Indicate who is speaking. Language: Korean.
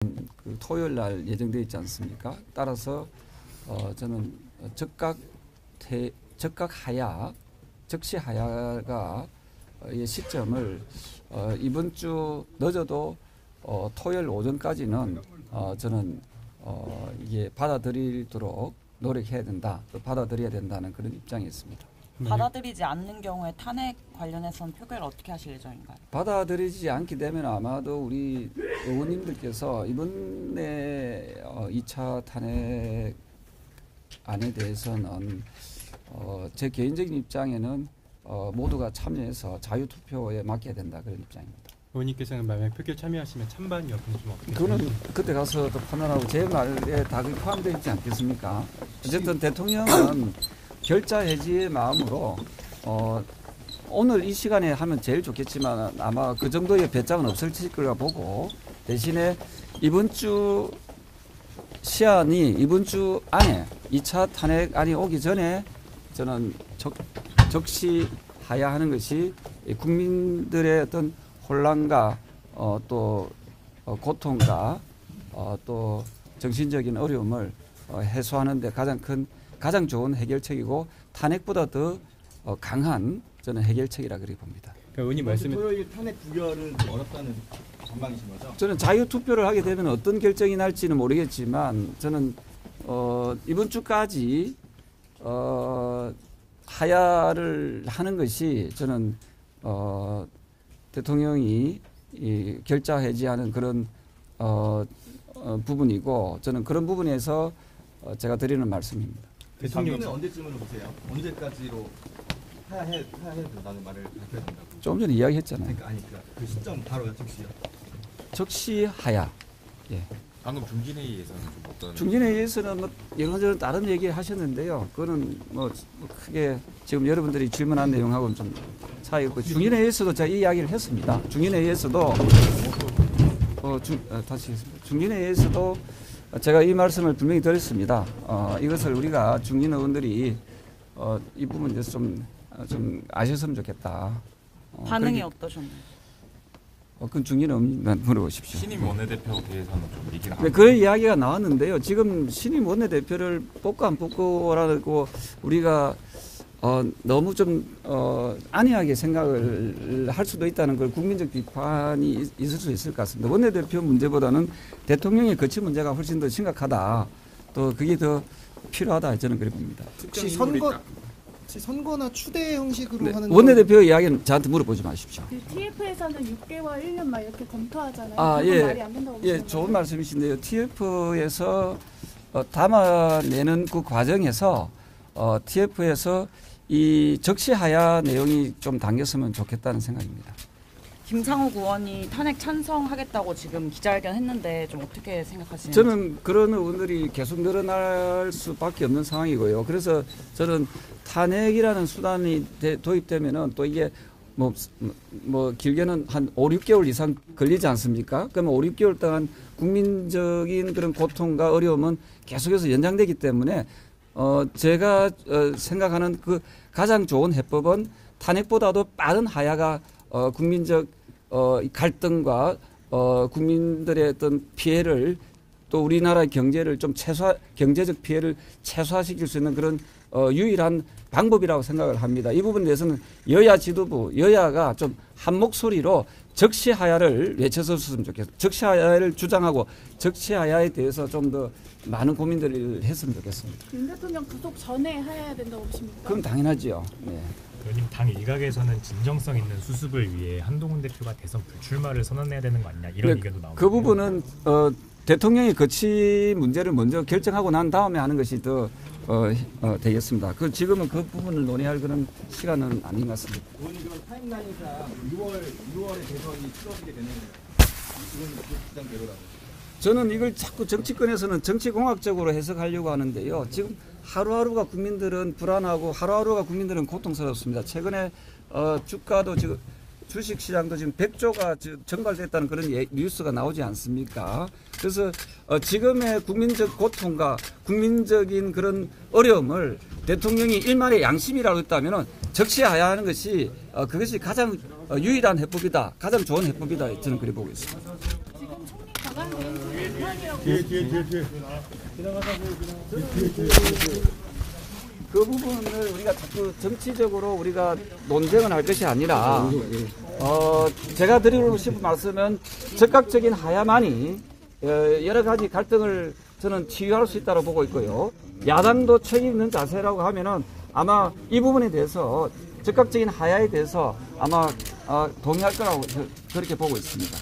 Speaker 1: 그 토요일 날 예정되어 있지 않습니까? 따라서 저는 즉시 하야가 이 시점을 이번 주 늦어도 토요일 오전까지는 저는 이게 받아들이도록 노력해야 된다, 또 받아들여야 된다는 그런 입장이 있습니다.
Speaker 2: 받아들이지 않는 경우에 탄핵 관련해서는 표결을 어떻게 하실 예정인가요?
Speaker 1: 받아들이지 않게 되면 아마도 우리 의원님들께서 이번에 2차 탄핵 안에 대해서는 제 개인적인 입장에는 모두가 참여해서 자유투표에 맡겨야 된다, 그런 입장입니다.
Speaker 3: 의원님께서는 만약 표결 참여하시면 찬반 여부는 좀 어떻게?
Speaker 1: 그거는 그때 가서 또 판단하고 제 말에 다 포함되어 있지 않겠습니까? 어쨌든 대통령은 결자 해지의 마음으로 오늘 이 시간에 하면 제일 좋겠지만 아마 그 정도의 배짱은 없을 거라 보고, 대신에 이번 주 시한이 이번 주 안에 2차 탄핵안이 오기 전에 저는 적시 하야하는 것이 국민들의 어떤 혼란과 또 고통과 또 정신적인 어려움을 해소하는 데 가장 좋은 해결책이고, 탄핵보다 더 강한 저는 해결책이라 그렇게 봅니다.
Speaker 3: 그러니까 의원님 말씀은
Speaker 4: 토요일 탄핵 부결은 어렵다는 전망이신 거죠?
Speaker 1: 저는 자유투표를 하게 되면 어떤 결정이 날지는 모르겠지만 저는 이번 주까지 하야를 하는 것이 저는 대통령이 결자 해지하는 그런 부분이고, 저는 그런 부분에서 제가 드리는 말씀입니다.
Speaker 4: 대통령은 언제쯤으로 보세요? 언제까지로 하야 된다는 말을 밝혀야 된다고?
Speaker 1: 조금 전에 이야기했잖아요.
Speaker 4: 그러니까 그 시점 바로 적시요.
Speaker 1: 적시 하야. 예.
Speaker 5: 방금 중진회의에서는 좀 어떤?
Speaker 1: 중진회의에서는 뭐 이런저런 다른 얘기 하셨는데요. 그거는 뭐 크게 지금 여러분들이 질문한 내용하고는 좀 차이가 있고, 중진회의에서도 제가 이 이야기를 했습니다. 중진회의에서도 다시 했습니다. 중진회의에서도 제가 이 말씀을 분명히 드렸습니다. 이것을 우리가 중진 의원들이 이 부분에 대해서 좀 아셨으면 좋겠다.
Speaker 2: 반응이 어떠셨나요?
Speaker 1: 그건 중진 의원님한테 물어보십시오.
Speaker 5: 신임 원내대표에 대해서는 좀 얘기가
Speaker 1: 네, 그 이야기가 나왔는데요. 지금 신임 원내대표를 뽑고 안 뽑고라고 우리가 너무 좀 안이하게 생각을 할 수도 있다는 걸 국민적 비판이 있을 수 있을 것 같습니다. 원내대표 문제보다는 대통령의 거취 문제가 훨씬 더 심각하다. 또 그게 더 필요하다, 저는 그렇게 봅니다.
Speaker 6: 혹시 선거나 추대 형식으로
Speaker 1: 네,
Speaker 6: 하는
Speaker 1: 원내대표 이야기는 저한테 물어보지 마십시오.
Speaker 7: 그 TF에서는 6개월, 1년 막 이렇게 검토하잖아요. 말이 안 된다고
Speaker 1: 예, 좋은 말씀이신데요. TF에서 담아내는 그 과정에서 TF에서 이 적시하야 내용이 좀 담겼으면 좋겠다는 생각입니다.
Speaker 2: 김상욱 의원이 탄핵 찬성하겠다고 지금 기자회견 했는데 좀 어떻게 생각하시는지?
Speaker 1: 저는 그런 의원들이 계속 늘어날 수밖에 없는 상황이고요. 그래서 저는 탄핵이라는 수단이 도입되면은 또 이게 뭐 길게는 한 5, 6개월 이상 걸리지 않습니까? 그러면 5, 6개월 동안 국민적인 그런 고통과 어려움은 계속해서 연장되기 때문에 제가 생각하는 그 가장 좋은 해법은 탄핵보다도 빠른 하야가 국민적 갈등과 국민들의 어떤 피해를, 또 우리나라의 경제를 좀 경제적 피해를 최소화시킬 수 있는 그런 유일한 방법이라고 생각을 합니다. 이 부분에 대해서는 여야 지도부, 여야가 좀 한 목소리로 적시하야를 외쳐줬으면 좋겠습니다. 적시하야를 주장하고 적시하야에 대해서 좀 더 많은 고민들을 했으면 좋겠습니다.
Speaker 7: 윤 대통령 구속 전에 해야 된다고 보십니까?
Speaker 1: 그럼 당연하죠. 네.
Speaker 8: 의원님, 당 일각에서는 진정성 있는 수습을 위해 한동훈 대표가 대선 불출마를 선언해야 되는 거 아니냐, 이런 의견도 나오고.
Speaker 1: 그 부분은 대통령이 거취 문제를 먼저 결정하고 난 다음에 하는 것이 더 되겠습니다. 지금은 그 부분을 논의할 그런 시간은 아닌 것 같습니다.
Speaker 4: 의원님, 그럼 타임라인상 6월에 대선이 치러지게 되는 거예요? 지금 주장대로라고.
Speaker 1: 저는 이걸 자꾸 정치권에서는 정치공학적으로 해석하려고 하는데요. 지금 하루하루가 국민들은 불안하고 하루하루가 국민들은 고통스럽습니다. 최근에 주가도 지금 주식시장도 지금 100조가 증발됐다는 그런 뉴스가 나오지 않습니까? 그래서 지금의 국민적 고통과 국민적인 그런 어려움을 대통령이 일말의 양심이라고 했다면 적시해야 하는 것이 그것이 가장 유일한 해법이다, 가장 좋은 해법이다, 저는 그렇게 보고 있습니다.
Speaker 7: 지금 총리
Speaker 1: 그 부분을 우리가 자꾸 정치적으로 우리가 논쟁을 할 것이 아니라 제가 드리고 싶은 말씀은 적극적인 하야만이 여러 가지 갈등을 저는 치유할 수 있다고 보고 있고요. 야당도 책임 있는 자세라고 하면은 아마 이 부분에 대해서 적극적인 하야에 대해서 아마 동의할 거라고 그렇게 보고 있습니다.